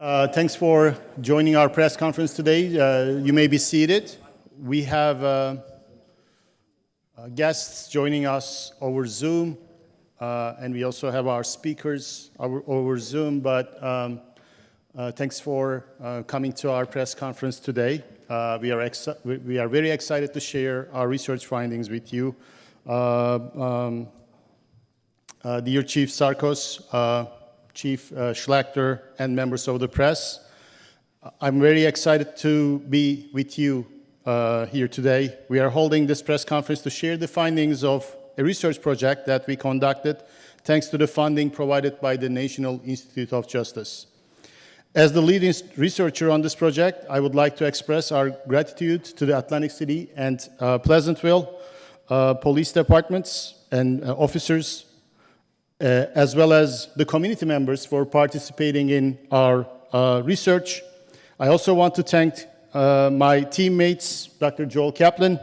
Thanks for joining our press conference today. You may be seated. We have guests joining us over Zoom, and we also have our speakers over Zoom, but thanks for coming to our press conference today. We are very excited to share our research findings with you. Dear Chief Sarkos, Chief Schlachter, and members of the press, I'm very excited to be with you here today. We are holding this press conference to share the findings of a research project that we conducted thanks to the funding provided by the National Institute of Justice. As the leading researcher on this project, I would like to express our gratitude to the Atlantic City and Pleasantville police departments and officers, as well as the community members for participating in our research. I also want to thank my teammates, Dr. Joel Kaplan,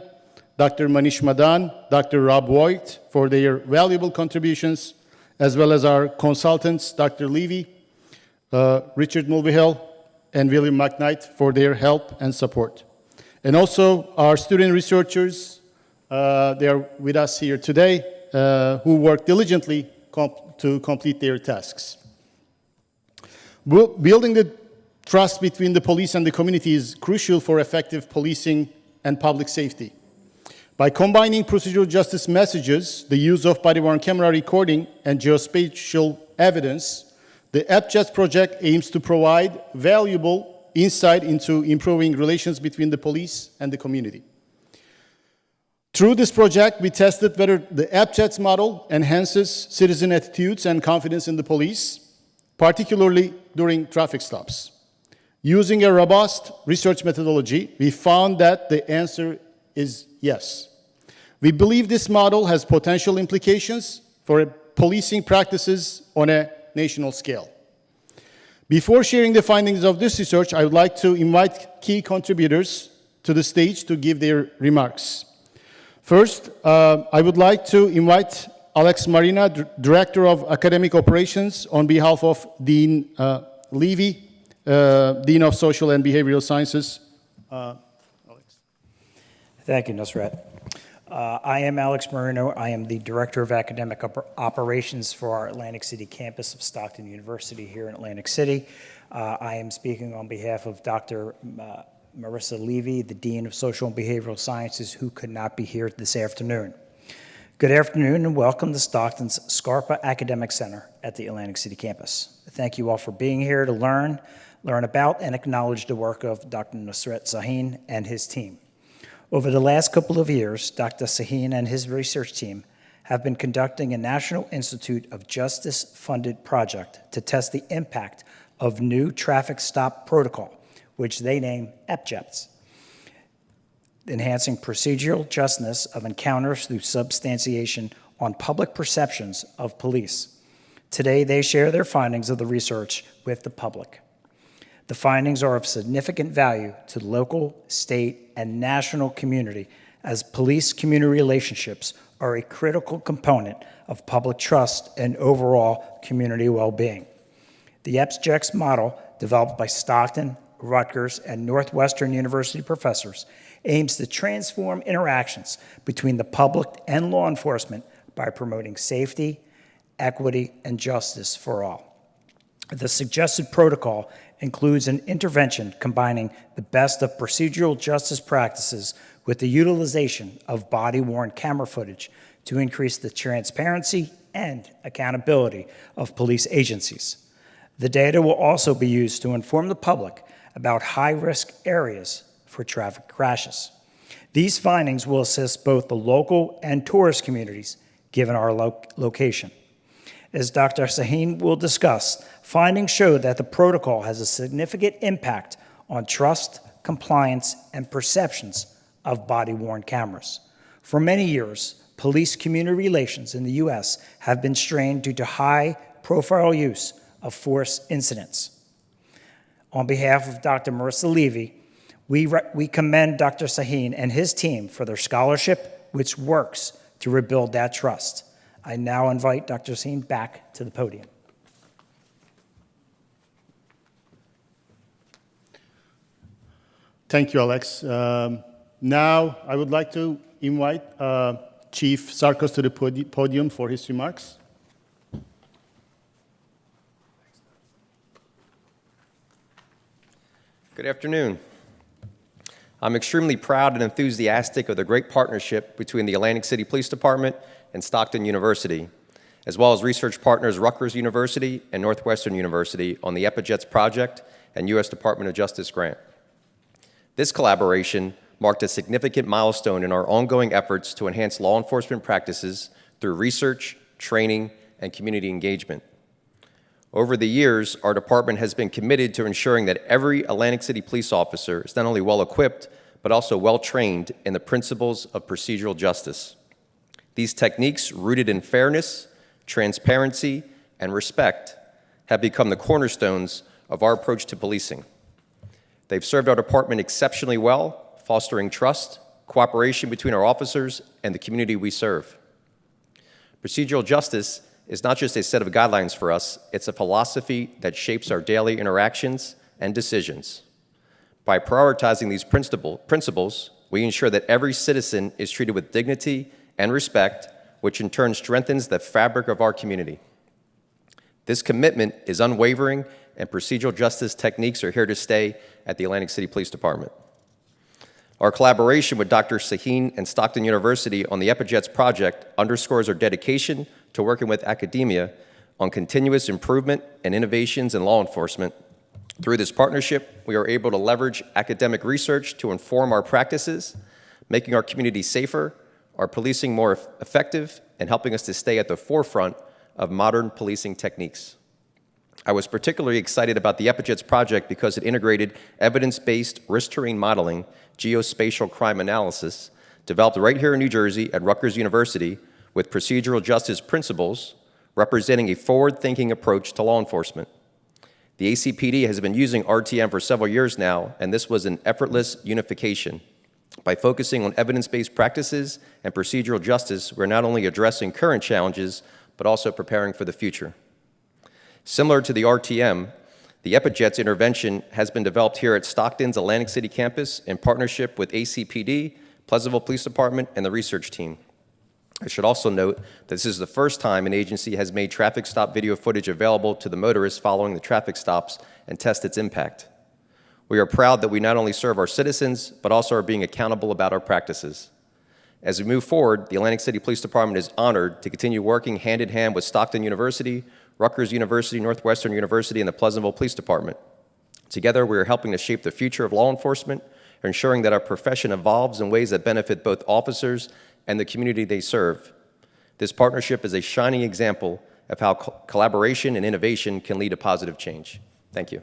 Dr. Manish Madan, Dr. Rob Voigt, for their valuable contributions, as well as our consultants, Dr. Levy, Richard Mulvihill, and William McKnight, for their help and support. And also our student researchers, they are with us here today, who work diligently to complete their tasks. Building the trust between the police and the community is crucial for effective policing and public safety. By combining procedural justice messages, the use of body-worn camera recording, and geospatial evidence, the EPJETS project aims to provide valuable insight into improving relations between the police and the community. Through this project, we tested whether the EPJETS model enhances citizen attitudes and confidence in the police, particularly during traffic stops. Using a robust research methodology, we found that the answer is yes. We believe this model has potential implications for policing practices on a national scale. Before sharing the findings of this research, I would like to invite key contributors to the stage to give their remarks. First, I would like to invite Alex Marina, Director of Academic Operations, on behalf of Dean Levy, Dean of Social and Behavioral Sciences. Alex. Thank you, Nusrat. I am Alex Marino. I am the Director of Academic Operations for our Atlantic City campus of Stockton University here in Atlantic City. I am speaking on behalf of Dr. Marissa Levy, the Dean of Social and Behavioral Sciences, who could not be here this afternoon. Good afternoon and welcome to Stockton's Scarpa Academic Center at the Atlantic City campus. Thank you all for being here to learn about and acknowledge the work of Dr. Nusrat Sahin and his team. Over the last couple of years, Dr. Sahin and his research team have been conducting a National Institute of Justice-funded project to test the impact of new traffic stop protocol, which they name EPJETS, enhancing procedural justness of encounters through substantiation on public perceptions of police. Today, they share their findings of the research with the public. The findings are of significant value to the local, state, and national community, as police-community relationships are a critical component of public trust and overall community well-being. The EPJETS model, developed by Stockton, Rutgers, and Northwestern University professors, aims to transform interactions between the public and law enforcement by promoting safety, equity, and justice for all. The suggested protocol includes an intervention combining the best of procedural justice practices with the utilization of body-worn camera footage to increase the transparency and accountability of police agencies. The data will also be used to inform the public about high-risk areas for traffic crashes. These findings will assist both the local and tourist communities, given our location. As Dr. Sahin will discuss, findings show that the protocol has a significant impact on trust, compliance, and perceptions of body-worn cameras. For many years, police-community relations in the U.S. have been strained due to high-profile use of force incidents. On behalf of Dr. Marissa Levy, we commend Dr. Sahin and his team for their scholarship, which works to rebuild that trust. I now invite Dr. Sahin back to the podium. Thank you, Alex. Now, I would like to invite Chief Sarkos to the podium for his remarks. Good afternoon. I'm extremely proud and enthusiastic of the great partnership between the Atlantic City Police Department and Stockton University, as well as research partners Rutgers University and Northwestern University on the EPJETS project and U.S. Department of Justice grant. This collaboration marked a significant milestone in our ongoing efforts to enhance law enforcement practices through research, training, and community engagement. Over the years, our department has been committed to ensuring that every Atlantic City police officer is not only well-equipped, but also well-trained in the principles of procedural justice. These techniques, rooted in fairness, transparency, and respect, have become the cornerstones of our approach to policing. They've served our department exceptionally well, fostering trust, cooperation between our officers, and the community we serve. Procedural justice is not just a set of guidelines for us, it's a philosophy that shapes our daily interactions and decisions. By prioritizing these principles, we ensure that every citizen is treated with dignity and respect, which in turn strengthens the fabric of our community. This commitment is unwavering, and procedural justice techniques are here to stay at the Atlantic City Police Department. Our collaboration with Dr. Sahin and Stockton University on the EPJETS project underscores our dedication to working with academia on continuous improvement and innovations in law enforcement. Through this partnership, we are able to leverage academic research to inform our practices, making our community safer, our policing more effective, and helping us to stay at the forefront of modern policing techniques. I was particularly excited about the EPJETS project because it integrated evidence-based risk terrain modeling, geospatial crime analysis, developed right here in New Jersey at Rutgers University with procedural justice principles, representing a forward-thinking approach to law enforcement. The ACPD has been using RTM for several years now, and this was an effortless unification. By focusing on evidence-based practices and procedural justice, we're not only addressing current challenges, but also preparing for the future. Similar to the RTM, the EPJETS intervention has been developed here at Stockton's Atlantic City campus in partnership with ACPD, Pleasantville Police Department, and the research team. I should also note that this is the first time an agency has made traffic stop video footage available to the motorists following the traffic stops and test its impact. We are proud that we not only serve our citizens, but also are being accountable about our practices. As we move forward, the Atlantic City Police Department is honored to continue working hand-in-hand with Stockton University, Rutgers University, Northwestern University, and the Pleasantville Police Department. Together, we are helping to shape the future of law enforcement, ensuring that our profession evolves in ways that benefit both officers and the community they serve. This partnership is a shining example of how collaboration and innovation can lead to positive change. Thank you.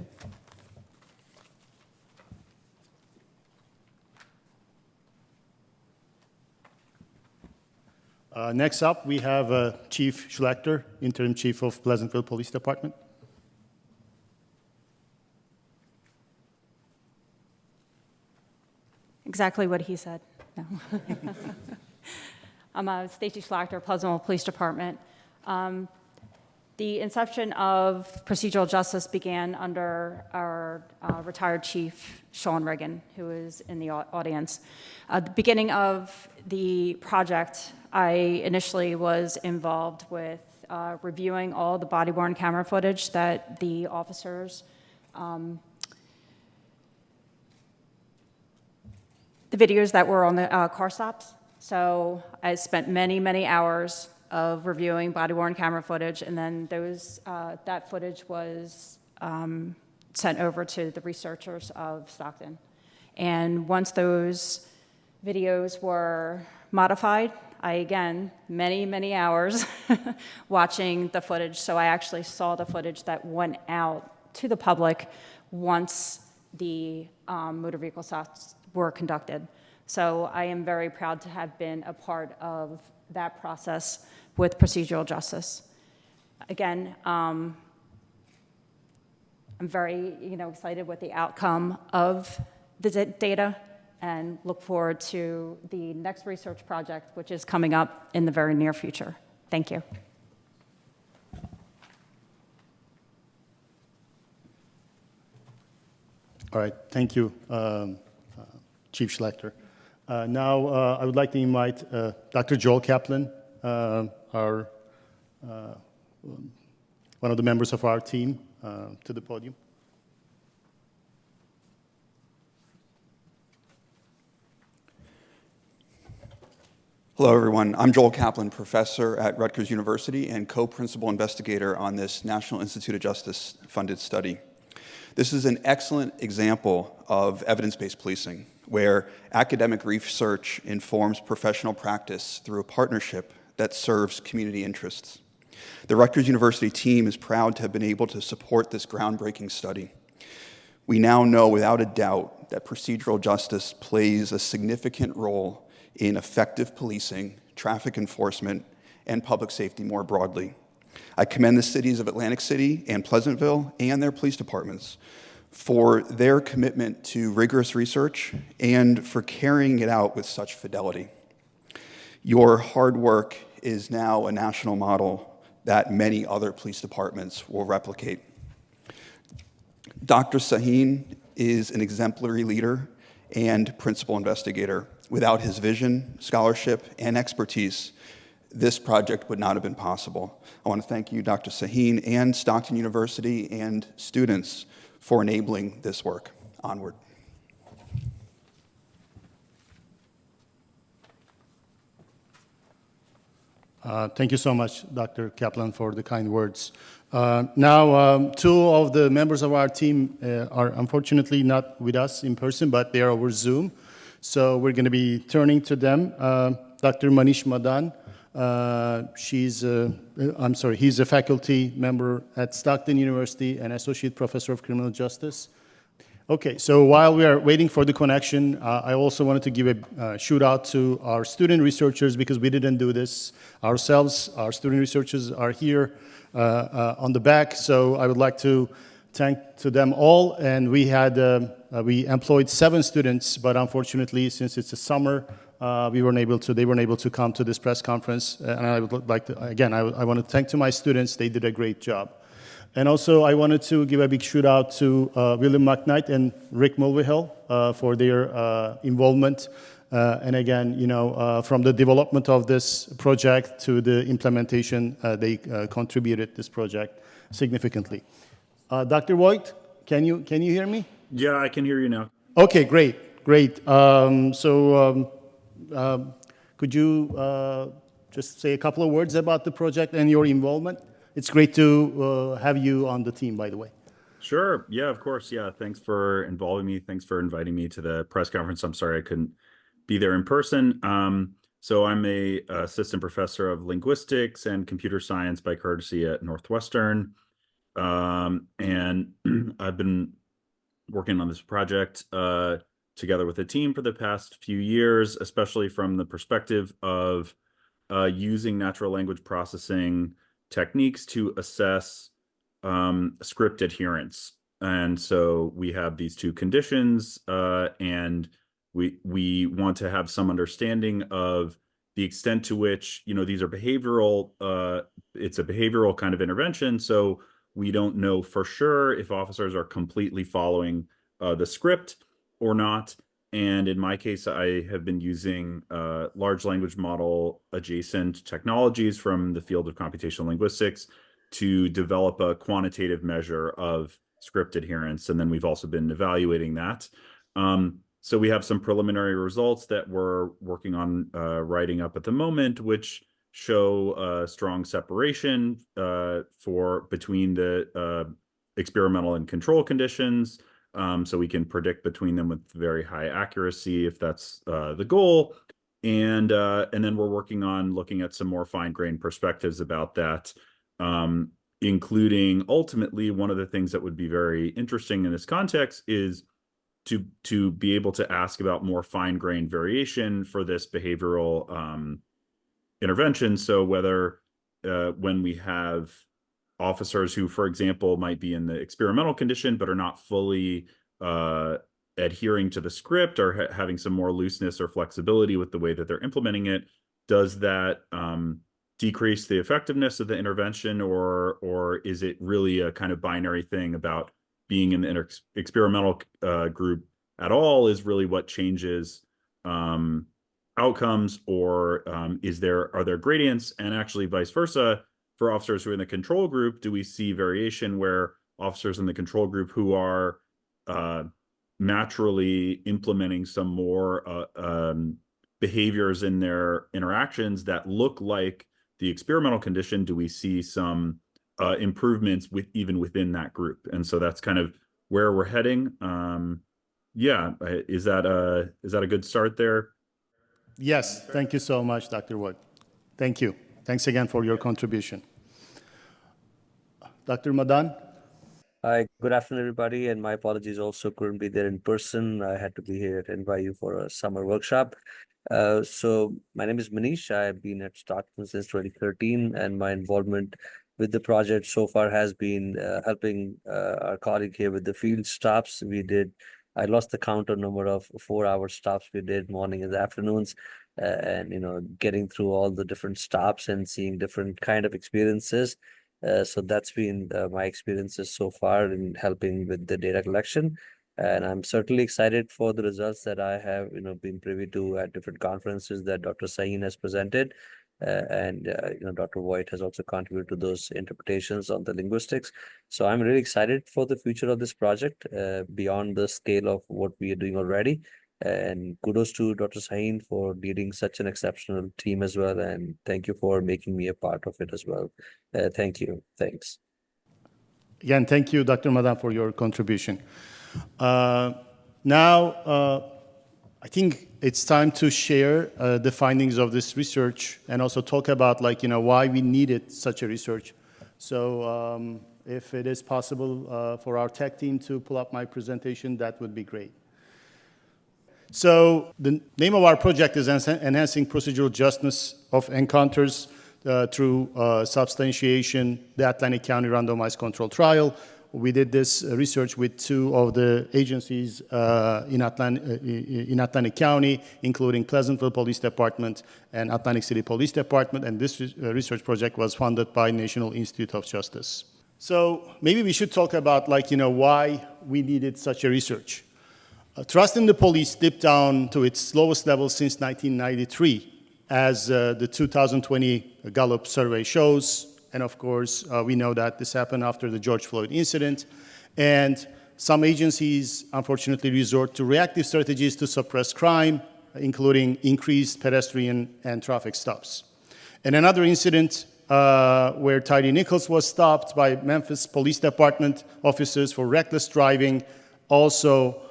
Next up, we have Chief Schlechter, Interim Chief of Pleasantville Police Department. Exactly what he said. No. I'm Stacey Schlachter, Pleasantville Police Department. The inception of procedural justice began under our retired chief, Sean Reagan, who is in the audience. At the beginning of the project, I initially was involved with reviewing all the body-worn camera footage that the officers, the videos that were on the car stops. So I spent many, many hours of reviewing body-worn camera footage, and then that footage was sent over to the researchers of Stockton. And once those videos were modified, I, again, many, many hours watching the footage. So I actually saw the footage that went out to the public once the motor vehicle stops were conducted. So I am very proud to have been a part of that process with procedural justice. Again, I'm very excited with the outcome of the data and look forward to the next research project, which is coming up in the very near future. Thank you. All right, thank you, Chief Schlechter. Now, I would like to invite Dr. Joel Kaplan, one of the members of our team, to the podium. Hello, everyone. I'm Joel Kaplan, professor at Rutgers University and co-principal investigator on this National Institute of Justice funded study. This is an excellent example of evidence-based policing, where academic research informs professional practice through a partnership that serves community interests. The Rutgers University team is proud to have been able to support this groundbreaking study. We now know without a doubt that procedural justice plays a significant role in effective policing, traffic enforcement, and public safety more broadly. I commend the cities of Atlantic City and Pleasantville and their police departments for their commitment to rigorous research and for carrying it out with such fidelity. Your hard work is now a national model that many other police departments will replicate. Dr. Sahin is an exemplary leader and principal investigator. Without his vision, scholarship, and expertise, this project would not have been possible. I want to thank you, Dr. Sahin, and Stockton University and students for enabling this work. Onward. Thank you so much, Dr. Kaplan, for the kind words. Now, two of the members of our team are unfortunately not with us in person, but they are over Zoom. So we're going to be turning to them. Dr. Manish Madan, he's a faculty member at Stockton University and associate professor of criminal justice. Okay, so while we are waiting for the connection, I also wanted to give a shout out to our student researchers because we didn't do this ourselves. Our student researchers are here on the back, so I would like to thank to them all. And we had we employed 7 students, but unfortunately, since it's a summer, they weren't able to come to this press conference. And I would like to again, I want to thank to my students. They did a great job. And also, I wanted to give a big shout out to William McKnight and Rick Mulvihill for their involvement. And again, you know, from the development of this project to the implementation, they contributed this project significantly. Dr. Voigt, can you hear me? Yeah, I can hear you now. Okay, great. Could you just say a couple of words about the project and your involvement? It's great to have you on the team, by the way. Sure. Yeah, of course. Yeah. Thanks for involving me. Thanks for inviting me to the press conference. I'm sorry I couldn't be there in person. So I'm a assistant professor of linguistics and computer science by courtesy at Northwestern. And I've been working on this project together with a team for the past few years, especially from the perspective of using natural language processing techniques to assess script adherence. And so we have these two conditions, and we want to have some understanding of the extent to which, you know, these are behavioral, it's a behavioral kind of intervention. So we don't know for sure if officers are completely following the script or not. And in my case, I have been using large language model adjacent technologies from the field of computational linguistics to develop a quantitative measure of script adherence. And then we've also been evaluating that. So we have some preliminary results that we're working on writing up at the moment, which show strong separation between the experimental and control conditions. So we can predict between them with very high accuracy if that's the goal. And then we're working on looking at some more fine-grained perspectives about that, including ultimately one of the things that would be very interesting in this context is to be able to ask about more fine-grained variation for this behavioral intervention. So whether when we have officers who, for example, might be in the experimental condition but are not fully adhering to the script or having some more looseness or flexibility with the way that they're implementing it, does that decrease the effectiveness of the intervention, or is it really a kind of binary thing about being in the experimental group at all is really what changes outcomes, or are there gradients? And actually vice versa, for officers who are in the control group, do we see variation where officers in the control group who are naturally implementing some more behaviors in their interactions that look like the experimental condition, do we see some improvements even within that group? And so that's kind of where we're heading. Yeah, is that a good start there? Yes, thank you so much, Dr. Wood. Thank you. Thanks again for your contribution. Dr. Madan? Hi, good afternoon, everybody, and my apologies also couldn't be there in person. I had to be here at NYU for a summer workshop. So my name is Manish. I've been at Stockton since 2013, and my involvement with the project so far has been helping our colleague here with the field stops. I lost the count on number of 4-hour stops we did morning and afternoons, and getting through all the different stops and seeing different kind of experiences. So that's been my experiences so far in helping with the data collection. And I'm certainly excited for the results that I have, been privy to at different conferences that Dr. Sahin has presented. And Dr. Voigt has also contributed to those interpretations on the linguistics. So I'm really excited for the future of this project beyond the scale of what we are doing already. And kudos to Dr. Sahin for leading such an exceptional team as well. And thank you for making me a part of it as well. Thank you. Thanks. Again, thank you, Dr. Madan, for your contribution. I think it's time to share the findings of this research and also talk about why we needed such a research. So if it is possible for our tech team to pull up my presentation, that would be great. So the name of our project is Enhancing Procedural Justice of Encounters through Substantiation, the Atlantic County Randomized Control Trial. We did this research with 2 of the agencies in Atlantic County, including Pleasantville Police Department and Atlantic City Police Department, and this research project was funded by National Institute of Justice. So maybe we should talk about why we needed such a research. Trust in the police dipped down to its lowest level since 1993, as the 2020 Gallup survey shows. And of course, we know that this happened after the George Floyd incident. And some agencies, unfortunately, resort to reactive strategies to suppress crime, including increased pedestrian and traffic stops. And another incident where Tyree Nichols was stopped by Memphis Police Department officers for reckless driving also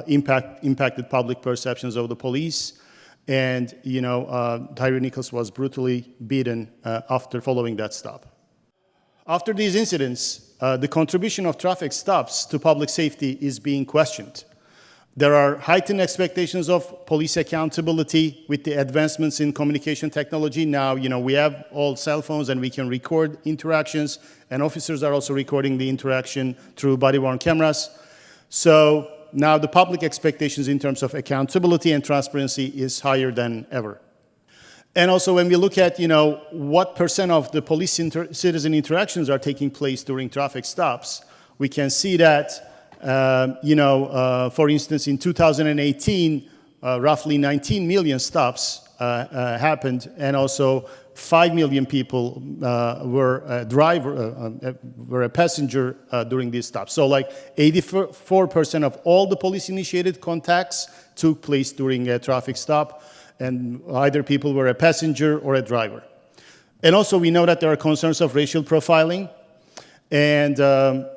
impacted public perceptions of the police. And, Tyree Nichols was brutally beaten after following that stop. After these incidents, the contribution of traffic stops to public safety is being questioned. There are heightened expectations of police accountability with the advancements in communication technology. Now, we have all cell phones and we can record interactions, and officers are also recording the interaction through body-worn cameras. So now the public expectations in terms of accountability and transparency is higher than ever. And also when we look at, what percent of the police-citizen interactions are taking place during traffic stops, we can see that, for instance, in 2018, roughly 19 million stops happened, and also 5 million people were a passenger during these stops. So 84% of all the police-initiated contacts took place during a traffic stop, and either people were a passenger or a driver. And also we know that there are concerns of racial profiling, and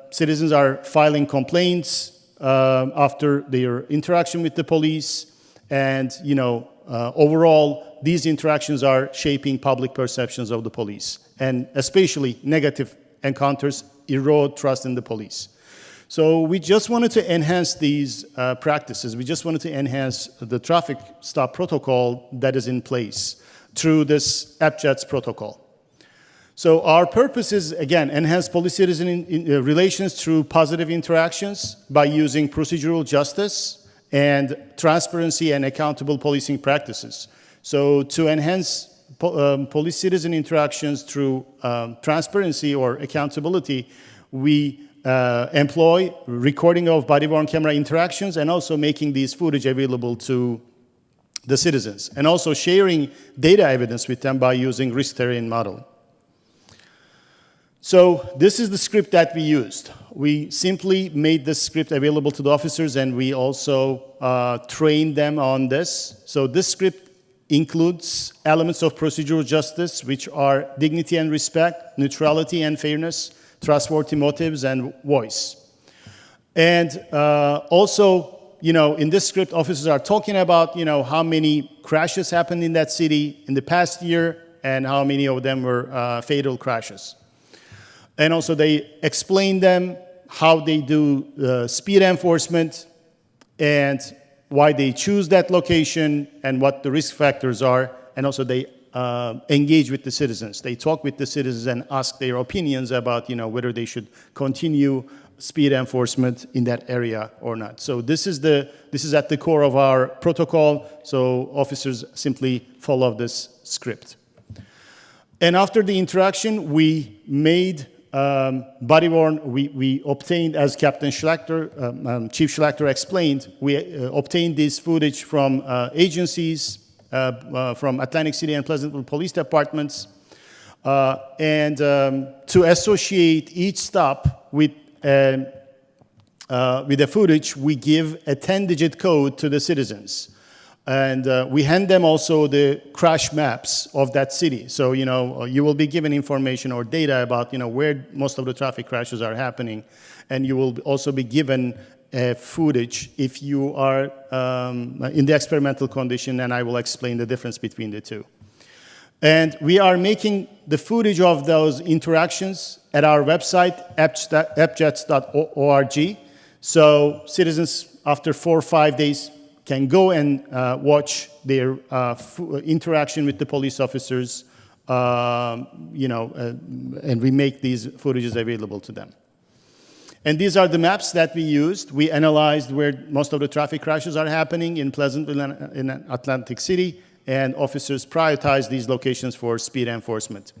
citizens are filing complaints after their interaction with the police, and overall, these interactions are shaping public perceptions of the police, and especially negative encounters erode trust in the police. So we just wanted to enhance these practices. We just wanted to enhance the traffic stop protocol that is in place through this EPJETS protocol. So our purpose is, again, enhance police-citizen relations through positive interactions by using procedural justice and transparency and accountable policing practices. So to enhance police-citizen interactions through transparency or accountability, we employ recording of body-worn camera interactions and also making these footage available to the citizens, and also sharing data evidence with them by using risk terrain modeling. So this is the script that we used. We simply made this script available to the officers, and we also trained them on this. So this script includes elements of procedural justice, which are dignity and respect, neutrality and fairness, trustworthy motives, and voice. And also, in this script, officers are talking about, how many crashes happened in that city in the past year and how many of them were fatal crashes. And also they explain them how they do speed enforcement and why they choose that location and what the risk factors are. And also they engage with the citizens. They talk with the citizens and ask their opinions about, whether they should continue speed enforcement in that area or not. So this is at the core of our protocol. So officers simply follow this script. And after the interaction, we made body-worn, we obtained, as Captain Schlachter, Chief Schlachter explained, we obtained this footage from agencies, from Atlantic City and Pleasantville police departments, and to associate each stop with the footage, we give a 10-digit code to the citizens. And we hand them also the crash maps of that city. So, you will be given information or data about, where most of the traffic crashes are happening. And you will also be given footage if you are in the experimental condition, and I will explain the difference between the two. And we are making the footage of those interactions at our website, EPJETS.org. So citizens, after 4 or 5 days, can go and watch their interaction with the police officers, and we make these footages available to them. And these are the maps that we used. We analyzed where most of the traffic crashes are happening in Pleasantville and in Atlantic City, and officers prioritize these locations for speed enforcement.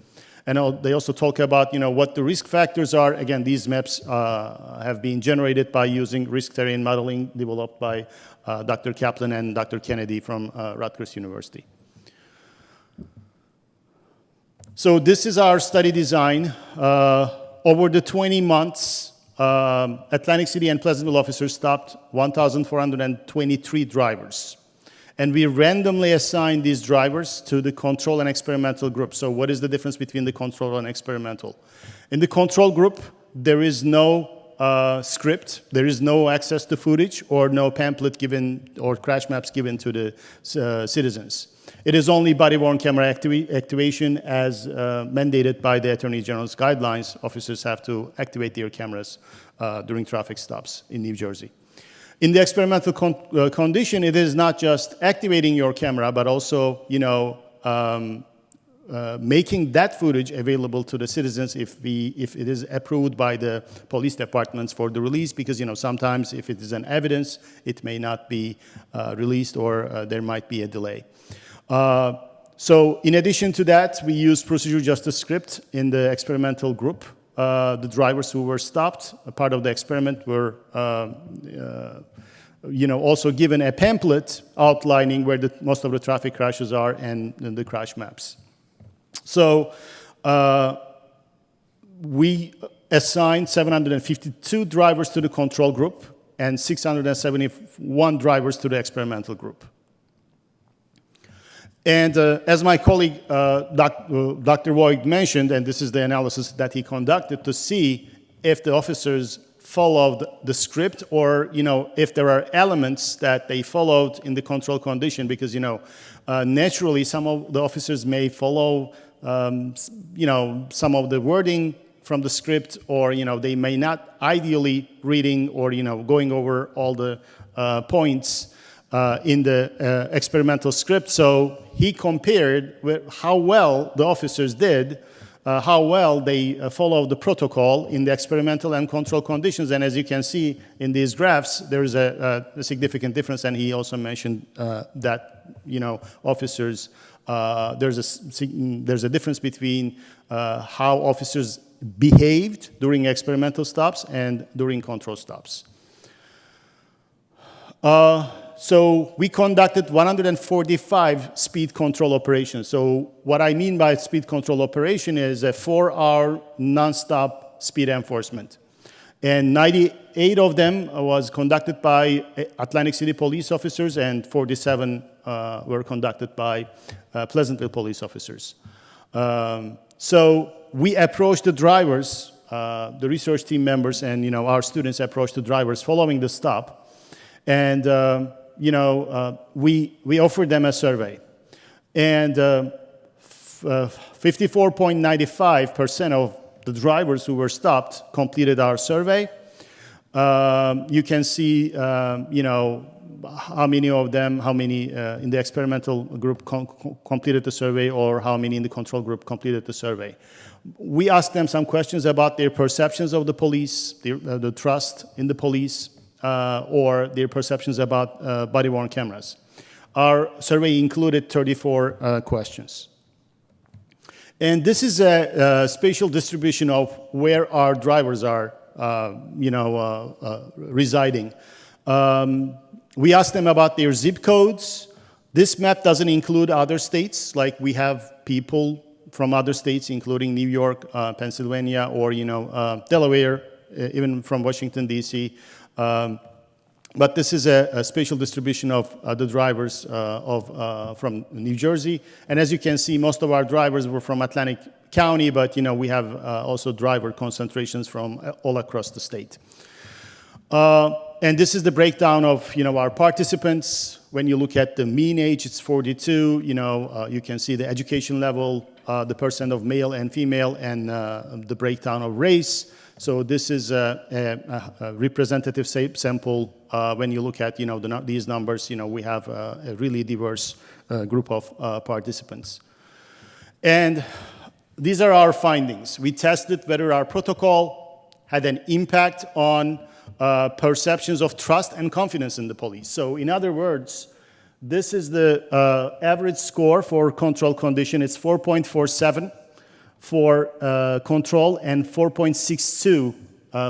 And they also talk about, what the risk factors are. Again, these maps have been generated by using risk terrain modeling developed by Dr. Kaplan and Dr. Kennedy from Rutgers University. So this is our study design. Over the 20 months, Atlantic City and Pleasantville officers stopped 1,423 drivers. And we randomly assign these drivers to the control and experimental group. So what is the difference between the control and experimental? In the control group, there is no script, there is no access to footage or no pamphlet given or crash maps given to the citizens. It is only body-worn camera activation as mandated by the Attorney General's guidelines. Officers have to activate their cameras during traffic stops in New Jersey. In the experimental condition, it is not just activating your camera, but also, making that footage available to the citizens if it is approved by the police departments for the release, because, sometimes if it is an evidence, it may not be released or there might be a delay. So in addition to that, we use procedural justice script in the experimental group. The drivers who were stopped, a part of the experiment, were also given a pamphlet outlining where most of the traffic crashes are and the crash maps. So we assigned 752 drivers to the control group and 671 drivers to the experimental group. And as my colleague, Dr. Voigt mentioned, and this is the analysis that he conducted to see if the officers followed the script or, if there are elements that they followed in the control condition, because, naturally some of the officers may follow, some of the wording from the script, or, they may not ideally reading or, going over all the points in the experimental script. So he compared with how well the officers did, how well they followed the protocol in the experimental and control conditions. And as you can see in these graphs, there is a significant difference. And he also mentioned that, officers, there's a difference between how officers behaved during experimental stops and during control stops. So we conducted 145 speed control operations. So what I mean by speed control operation is a 4-hour nonstop speed enforcement. And 98 of them was conducted by Atlantic City police officers, and 47 were conducted by Pleasantville police officers. So we approached the drivers, the research team members, and our students approached the drivers following the stop, and we offered them a survey, and 54.95% of the drivers who were stopped completed our survey. You can see, how many of them, how many in the experimental group completed the survey, or how many in the control group completed the survey. We asked them some questions about their perceptions of the police, the trust in the police, or their perceptions about body-worn cameras. Our survey included 34 questions. And this is a spatial distribution of where our drivers are, residing. We asked them about their zip codes. This map doesn't include other states, like we have people from other states, including New York, Pennsylvania, or Delaware, even from Washington, D.C. But this is a spatial distribution of the drivers from New Jersey. And as you can see, most of our drivers were from Atlantic County, but we have also driver concentrations from all across the state. And this is the breakdown of our participants. When you look at the mean age, it's 42. You can see the education level, the percent of male and female, and the breakdown of race. So this is a representative sample. When you look at these numbers, we have a really diverse group of participants. And these are our findings. We tested whether our protocol had an impact on perceptions of trust and confidence in the police. So in other words, this is the average score for control condition. It's 4.47 for control and 4.62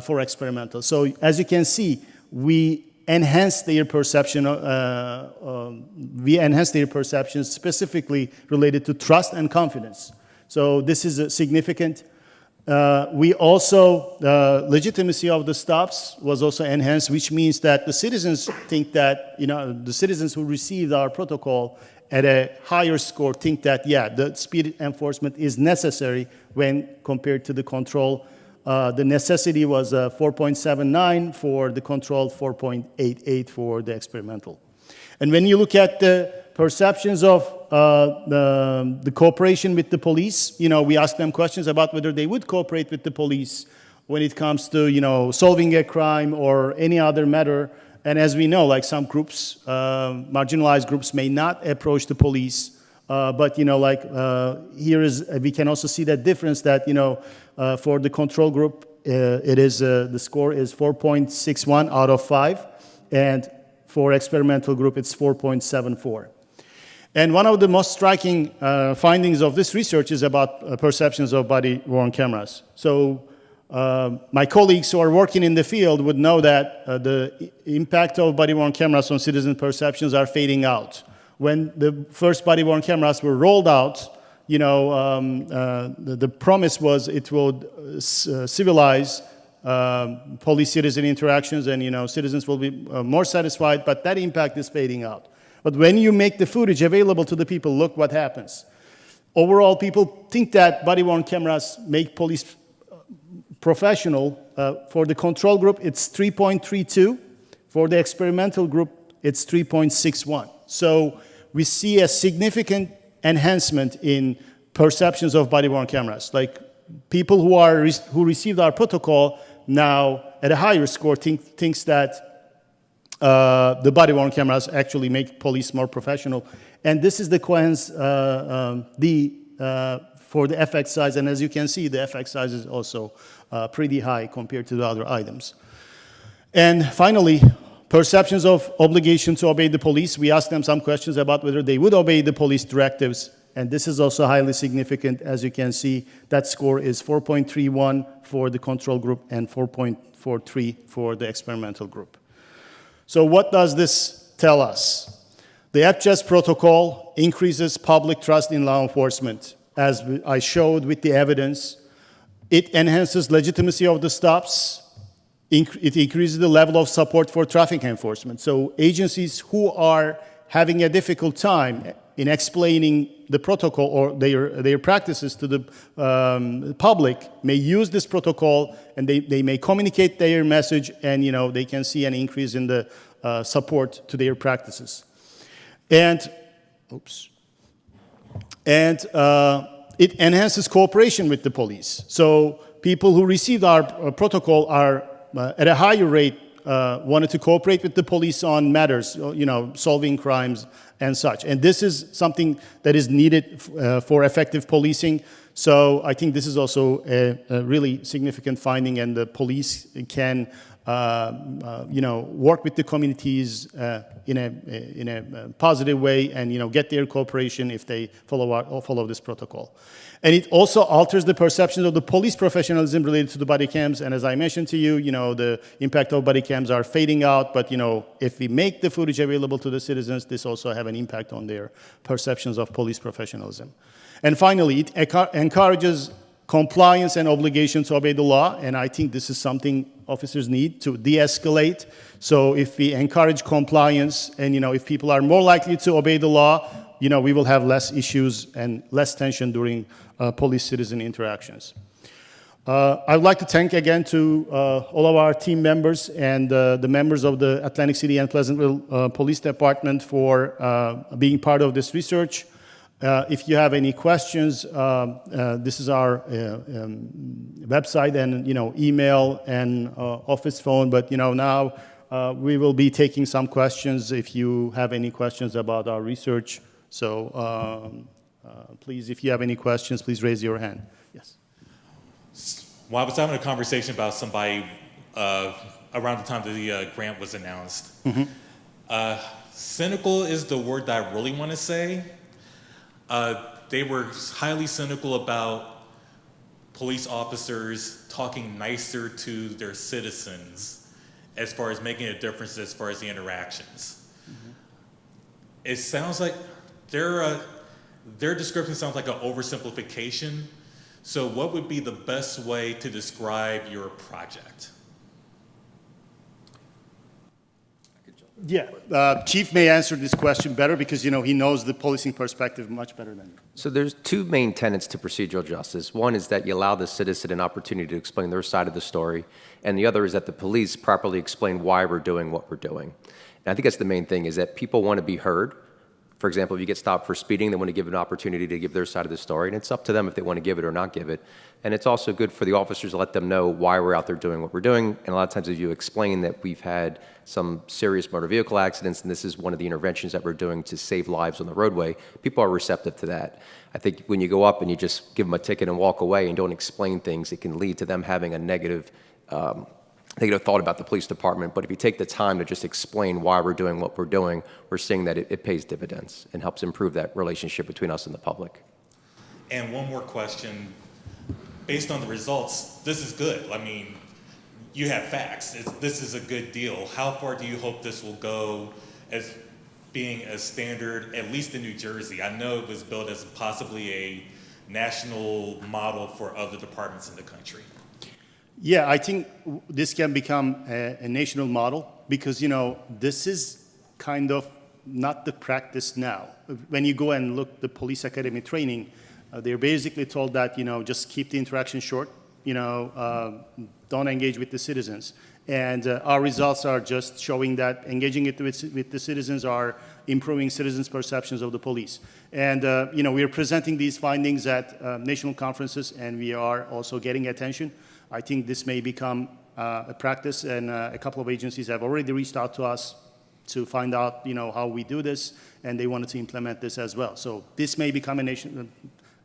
for experimental. So as you can see, we enhance their perception. We enhance their perceptions specifically related to trust and confidence. So this is significant. We also, legitimacy of the stops was also enhanced, which means that the citizens think that, the citizens who received our protocol at a higher score think that, yeah, the speed enforcement is necessary when compared to the control. The necessity was 4.79 for the control, 4.88 for the experimental. And when you look at the perceptions of the cooperation with the police, we asked them questions about whether they would cooperate with the police when it comes to, solving a crime or any other matter. And as we know, like some groups, marginalized groups may not approach the police. But, we can also see that difference that, for the control group, the score is 4.61 out of 5. And for experimental group, it's 4.74. And one of the most striking findings of this research is about perceptions of body-worn cameras. So my colleagues who are working in the field would know that the impact of body-worn cameras on citizen perceptions are fading out. When the first body-worn cameras were rolled out, the promise was it would civilize police-citizen interactions, and citizens will be more satisfied, but that impact is fading out. But when you make the footage available to the people, look what happens. Overall, people think that body-worn cameras make police professional. For the control group, it's 3.32. For the experimental group, it's 3.61. So we see a significant enhancement in perceptions of body-worn cameras. Like people who received our protocol now at a higher score thinks that the body-worn cameras actually make police more professional. And this is the coins for the effect size. And as you can see, the effect size is also pretty high compared to the other items. And finally, perceptions of obligation to obey the police. We asked them some questions about whether they would obey the police directives And this is also highly significant. As you can see, that score is 4.31 for the control group and 4.43 for the experimental group. So what does this tell us? The EPJETS protocol increases public trust in law enforcement. As I showed with the evidence, it enhances legitimacy of the stops. It increases the level of support for traffic enforcement. So agencies who are having a difficult time in explaining the protocol or their practices to the public may use this protocol, and they may communicate their message, and they can see an increase in the support to their practices. And it enhances cooperation with the police. So people who received our protocol are at a higher rate wanted to cooperate with the police on matters, solving crimes and such. And this is something that is needed for effective policing. So I think this is also a really significant finding, and the police can, work with the communities in a positive way, and get their cooperation if they follow this protocol. And it also alters the perception of the police professionalism related to the body cams. And as I mentioned to you, the impact of body cams are fading out. But if we make the footage available to the citizens, this also have an impact on their perceptions of police professionalism. And finally, it encourages compliance and obligation to obey the law. And I think this is something officers need to de-escalate. So if we encourage compliance, and if people are more likely to obey the law, we will have less issues and less tension during police-citizen interactions. I would like to thank again to all of our team members and the members of the Atlantic City and Pleasantville Police Department for being part of this research. If you have any questions, this is our website and email and office phone. But now we will be taking some questions if you have any questions about our research. So please, if you have any questions, please raise your hand. Yes. Well, I was having a conversation about somebody around the time the grant was announced. Mm-hmm. Cynical is the word that I really want to say. They were highly cynical about police officers talking nicer to their citizens as far as making a difference as far as the interactions. Mm-hmm. It sounds like their description sounds like an oversimplification. So what would be the best way to describe your project? Yeah, Chief may answer this question better because he knows the policing perspective much better than you. So there's two main tenets to procedural justice. One is that you allow the citizen an opportunity to explain their side of the story, and the other is that the police properly explain why we're doing what we're doing. And I think that's the main thing, is that people want to be heard. For example, if you get stopped for speeding, they want to give an opportunity to give their side of the story, and it's up to them if they want to give it or not give it. And it's also good for the officers to let them know why we're out there doing what we're doing. And a lot of times if you explain that we've had some serious motor vehicle accidents, and this is one of the interventions that we're doing to save lives on the roadway, people are receptive to that. I think when you go up and you just give them a ticket and walk away and don't explain things, it can lead to them having a negative thought about the police department. But if you take the time to just explain why we're doing what we're doing, we're seeing that it pays dividends and helps improve that relationship between us and the public. And one more question. Based on the results, this is good. I mean, you have facts. This is a good deal. How far do you hope this will go as being a standard, at least in New Jersey? I know it was built as possibly a national model for other departments in the country. Yeah, I think this can become a national model because, this is kind of not the practice now. When you go and look the police academy training, they're basically told that, just keep the interaction short, don't engage with the citizens. And our results are just showing that engaging with the citizens are improving citizens' perceptions of the police. And, we are presenting these findings at national conferences, and we are also getting attention. I think this may become a practice, and a couple of agencies have already reached out to us to find out, how we do this, and they wanted to implement this as well. So this may become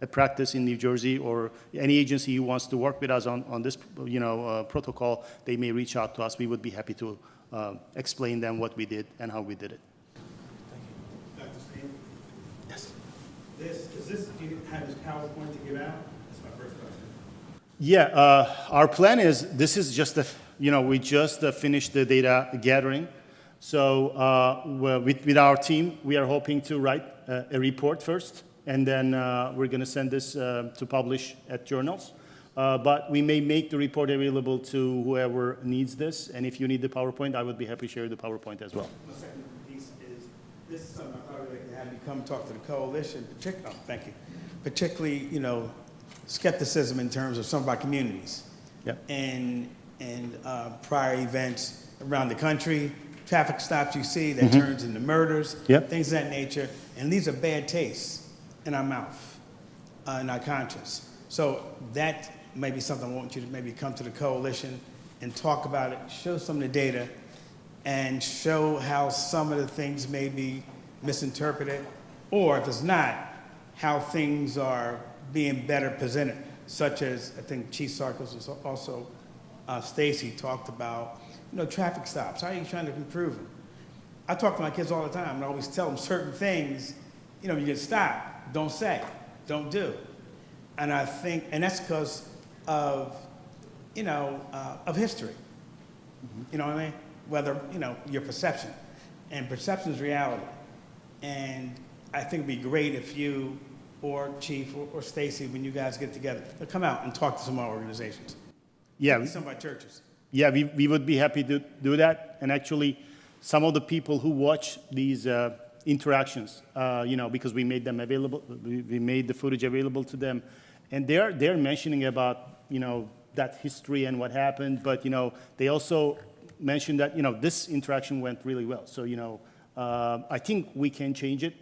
a practice in New Jersey, or any agency who wants to work with us on this, protocol, they may reach out to us. We would be happy to explain them what we did and how we did it. Thank you. Yes. Do you have this PowerPoint to give out? That's my first question. Yeah, our plan is, this is just we just finished the data gathering. So with our team, we are hoping to write a report first, and then we're going to send this to publish at journals. But we may make the report available to whoever needs this, and if you need the PowerPoint, I would be happy to share the PowerPoint as well. My second piece is, this is something I probably like to have you come talk to the coalition, thank you. Particularly, skepticism in terms of some of our communities. Yeah. And prior events around the country, traffic stops you see that turns into murders, Yep. things of that nature. And these are bad tastes in our mouth, in our conscience. So that may be something I want you to maybe come to the coalition and talk about it, show some of the data, and show how some of the things may be misinterpreted, or if it's not, how things are being better presented, such as I think Chief Sarkis was also Stacy talked about, traffic stops. How are you trying to improve them? I talk to my kids all the time, and I always tell them certain things. You get stopped, don't say, don't do. And I think, and that's because of, of history. You know what I mean? Whether, your perception. And perception is reality. And I think it'd be great if you or Chief or Stacy, when you guys get together, to come out and talk to some of our organizations. Yeah, Some of our churches. yeah, we would be happy to do that. And actually, some of the people who watch these interactions, because we made them available, we made the footage available to them, and they're mentioning about that history and what happened, but they also mentioned that this interaction went really well. So I think we can change it.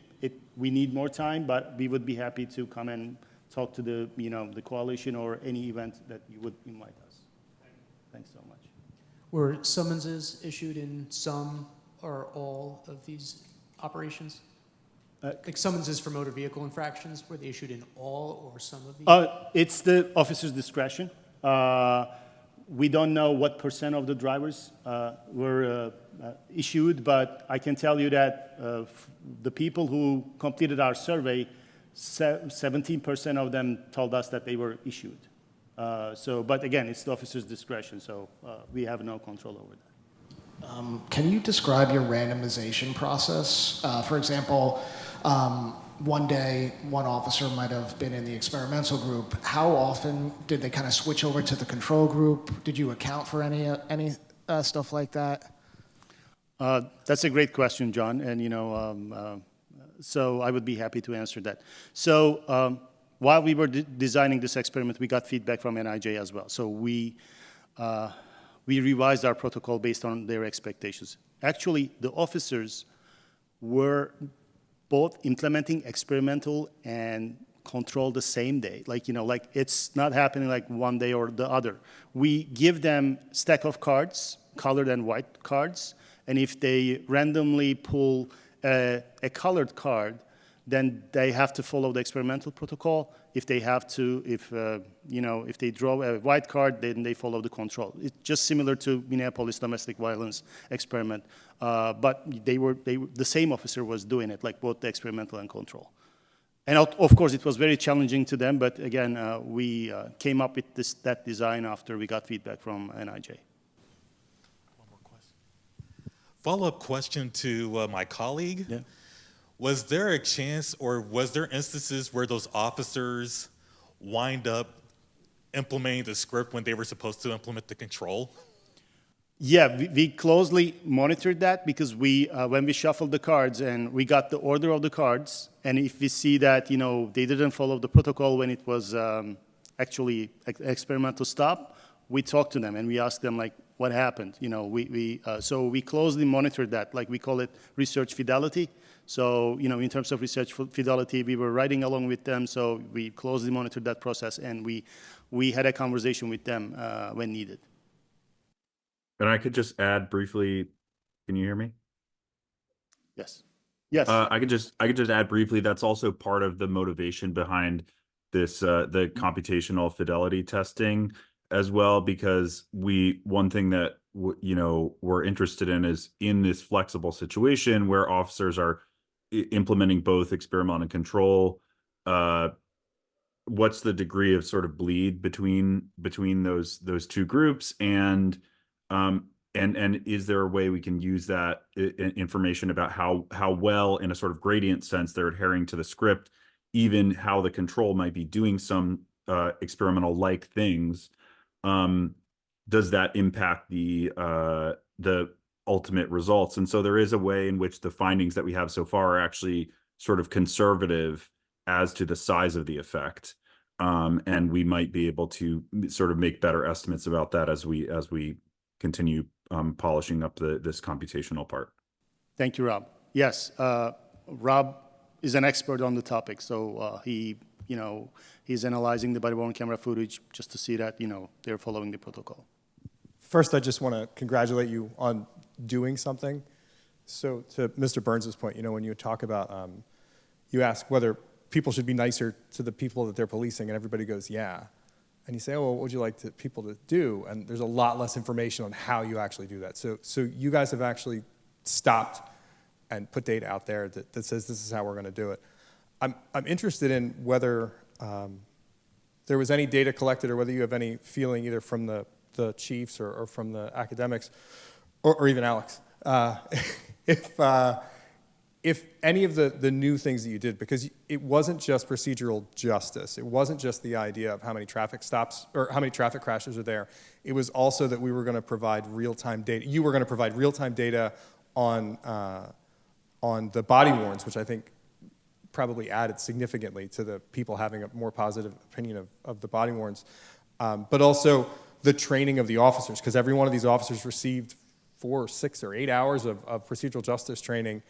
We need more time, but we would be happy to come and talk to the the coalition or any event that you would invite us. Thanks so much. Were summonses issued in some or all of these operations? Like summonses for motor vehicle infractions, were they issued in all or some of these? It's the officer's discretion. We don't know what % of the drivers were issued, but I can tell you that the people who completed our survey, 17% of them told us that they were issued. But again, it's the officer's discretion, so we have no control over that. Can you describe your randomization process? For example, one day, one officer might have been in the experimental group. How often did they kind of switch over to the control group? Did you account for any stuff like that? That's a great question, John, and so I would be happy to answer that. So while we were designing this experiment, we got feedback from NIJ as well. So we revised our protocol based on their expectations. Actually, the officers were both implementing experimental and control the same day. Like it's not happening like one day or the other. We give them stack of cards, colored and white cards, and if they randomly pull a colored card, then they have to follow the experimental protocol. If they if they draw a white card, then they follow the control. It's just similar to Minneapolis domestic violence experiment, but the same officer was doing it, like both the experimental and control. And of course, it was very challenging to them, but again, we came up with that design after we got feedback from NIJ. One more question. Follow-up question to my colleague. Yeah. Was there a chance, or was there instances where those officers wind up implementing the script when they were supposed to implement the control? Yeah, we closely monitored that because when we shuffled the cards and we got the order of the cards, and if we see that they didn't follow the protocol when it was actually experimental stop, we talked to them and we asked them like, what happened? So we closely monitored that, like we call it research fidelity. So, in terms of research fidelity, we were writing along with them, so we closely monitored that process, and we had a conversation with them when needed. And I could just add briefly, can you hear me? Yes. Yes. I could just add briefly, that's also part of the motivation behind this, the computational fidelity testing as well, because one thing that, we're interested in is in this flexible situation where officers are implementing both experiment and control, what's the degree of sort of bleed between those two groups, and is there a way we can use that information about how well, in a sort of gradient sense, they're adhering to the script, even how the control might be doing some experimental like things? Does that impact the ultimate results? And so there is a way in which the findings that we have so far are actually sort of conservative as to the size of the effect. And we might be able to sort of make better estimates about that as we continue polishing up this computational part. Thank you, Rob. Yes, Rob is an expert on the topic, so he's analyzing the body-worn camera footage just to see that they're following the protocol. First, I just want to congratulate you on doing something. So to Mr. Burns's point, when you talk about, you ask whether people should be nicer to the people that they're policing, and everybody goes, yeah. And you say, oh, well, what would you like people to do? And there's a lot less information on how you actually do that. So you guys have actually stopped and put data out there that says this is how we're going to do it. I'm interested in whether there was any data collected, or whether you have any feeling either from the chiefs or from the academics, or even Alex, if any of the new things that you did, because it wasn't just procedural justice, it wasn't just the idea of how many traffic stops or how many traffic crashes are there, it was also that we were going to provide real-time data. You were going to provide real-time data on the body-worns, which I think probably added significantly to the people having a more positive opinion of the body-worns, but also the training of the officers, because every one of these officers received 4, 6, or 8 hours of procedural justice training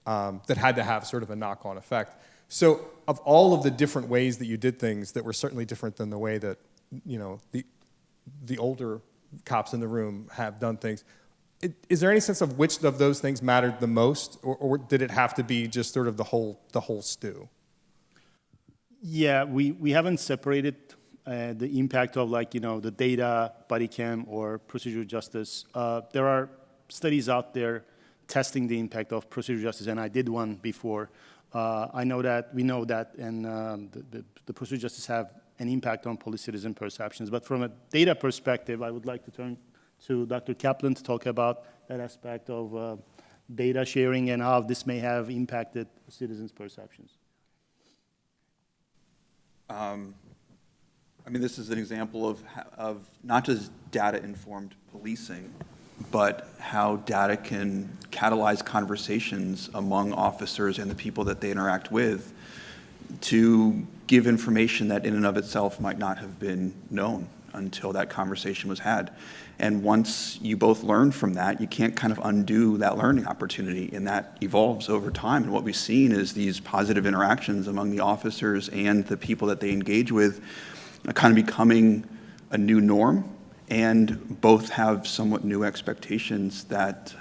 that had to have sort of a knock-on effect. So of all of the different ways that you did things that were certainly different than the way that the older cops in the room have done things, is there any sense of which of those things mattered the most, or did it have to be just sort of the whole stew? Yeah, we haven't separated the impact of the data, body cam, or procedural justice. There are studies out there testing the impact of procedural justice, and I did one before. We know that, and the procedural justice have an impact on police-citizen perceptions. But from a data perspective, I would like to turn to Dr. Kaplan to talk about that aspect of data sharing and how this may have impacted citizens' perceptions. This is an example of not just data-informed policing, but how data can catalyze conversations among officers and the people that they interact with to give information that in and of itself might not have been known until that conversation was had. And once you both learn from that, you can't kind of undo that learning opportunity, and that evolves over time. And what we've seen is these positive interactions among the officers and the people that they engage with kind of becoming a new norm, and both have somewhat new expectations that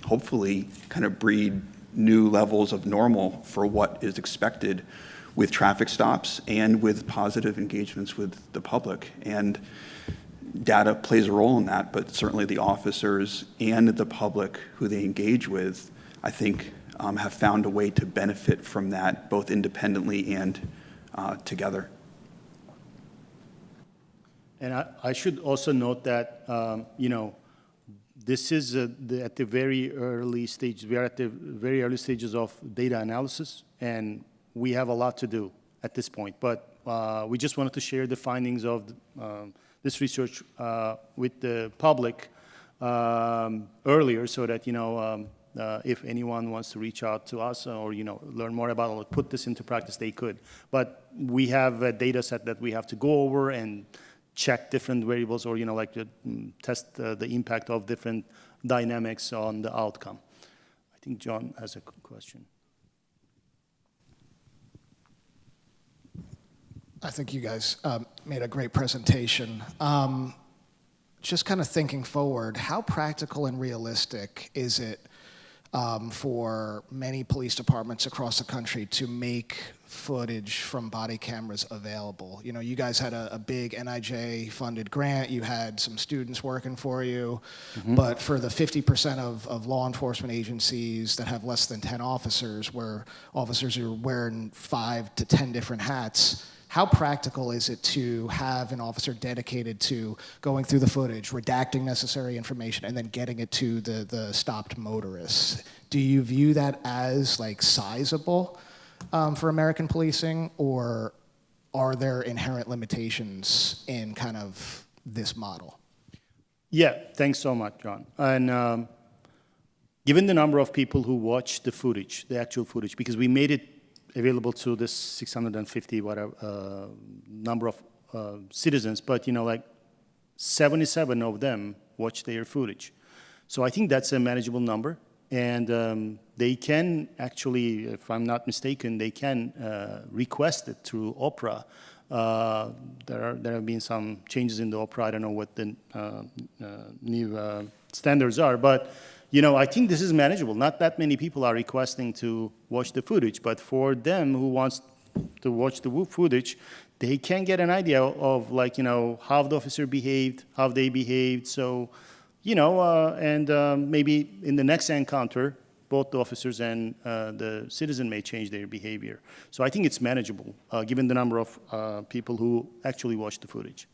hopefully kind of breed new levels of normal for what is expected with traffic stops and with positive engagements with the public. And data plays a role in that, but certainly the officers and the public who they engage with, I think, have found a way to benefit from that both independently and together. And I should also note that, this is at the very early stage. We are at the very early stages of data analysis, and we have a lot to do at this point. But we just wanted to share the findings of this research with the public earlier, so that if anyone wants to reach out to us or learn more about it or put this into practice, they could. But we have a data set that we have to go over and check different variables, or to test the impact of different dynamics on the outcome. I think John has a question. I think you guys made a great presentation. Just kind of thinking forward, how practical and realistic is it for many police departments across the country to make footage from body cameras available. You know, you guys had a big NIJ-funded grant. You had some students working for you. But for the 50% of law enforcement agencies that have less than 10 officers, where officers are wearing 5 to 10 different hats, how practical is it to have an officer dedicated to going through the footage, redacting necessary information, and then getting it to the stopped motorists? Do you view that as like sizable for American policing, or are there inherent limitations in kind of this model? Yeah, thanks so much, John. And given the number of people who watch the footage, the actual footage, because we made it available to this 650 whatever number of citizens, but you know, like 77 of them watch their footage. So I think that's a manageable number, and they can actually, if I'm not mistaken, they can request it through Opera. There have been some changes in the Opera. I don't know what the new standards are, but you know, I think this is manageable. Not that many people are requesting to watch the footage, but for them who wants to watch the footage, they can get an idea of, like, you know, how the officer behaved, how they behaved. So, you know, and maybe in the next encounter, both the officers and the citizen may change their behavior. So I think it's manageable, given the number of people who actually watch the footage.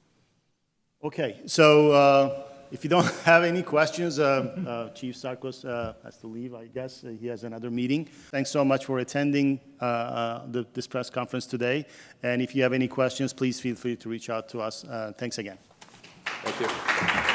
Okay, so if you don't have any questions, Chief Sarkos has to leave, I guess. He has another meeting. Thanks so much for attending this press conference today. And if you have any questions, please feel free to reach out to us. Thanks again. Thank you.